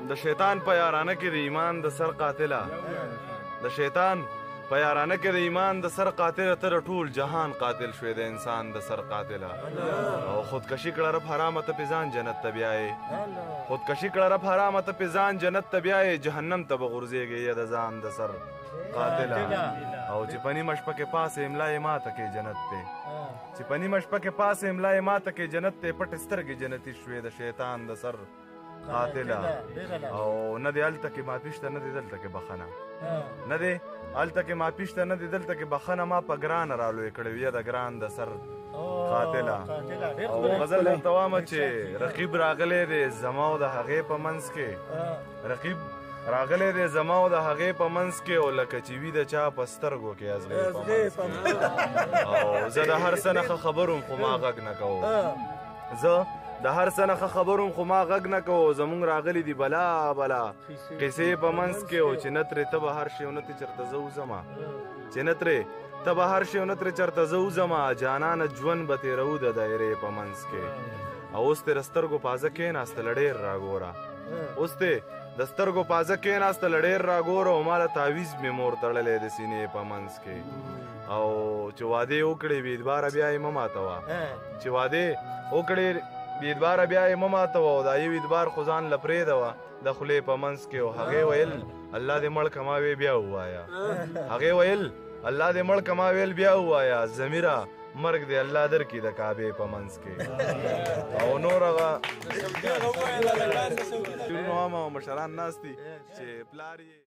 د شیطان په یارانه کې د ایمان د سر قاتله د شیطان په یارانه کې د ایمان د سر قاتله ته د ټول جهان قاتل شوی د انسان د سر قاتله او خودکشي کړه رب حرامه ته پې ځان جنت ته بیایې خودکشي کړه رب حرامه ته پې ځان جنت ته بیایې جهنم ته به غورځېږې یا د ځان د سر قاتله او چې په نیمه شپه کې پاسې املا یې ماته کې جنت دی چې په نیمه شپه کې پاسې املا یې ماته کې جنت دی پټې سترګې جنتي شوې د شیطان د سر قاتله او نه دی هلته کې معافي شته نه دی دلته کې بخښنه نه دی هلته کې معافي شته نه دی دلته کې بخښنه ما په ګرانه رالوی کړې وي د ګران د سر قاتله او غزل درته وامه چې رقیب راغلی دی زما او د هغې په منځ کې رقیب راغلی دی زما او د هغې په منځ کې او لکه چې وي د چا په سترګو کې ازغې په منځ کې او زه د هر څه نه ښه خبر وم خو ما غږ نه کوم زه د هر څه نه ښه خبر وم خو ما غږ نه کوو زمونږ راغلي دي بلا بلا قصې په منځ کې او چې نه ترې ته به هر شی او نه ترې چېرته زه وځمه چې نه ترې ته به هر شی او نه ترې چېرته زه وځمه جانانه ژوند به تېروو د دایرې په منځ کې او اوس ترې د سترګو پازه کېناستله ډېر راګوره اوس ترې د سترګو پازه کېناستله ډېر راګوره او ما له تعویز مې مور تړلی د سینې په منځ کې او چې وعدې وکړې بې اعتباره بیا یې مه ماتوه چې وعدې وکړې بې اعتباره بیا یې مه ماتوه او دا یو اعتبار خو ځان له پرېږدوه د خولې په منځ کې او هغې ویل الله دې مړ کما وې بیا ووایه هغې ویل الله دې مړ کما ویل بیا ووایه ضمیره مرګ دې الله درکړي د کعبې په منځ کې او نور هغه شعرونه وامه او مشران ناست دي چې پلار یې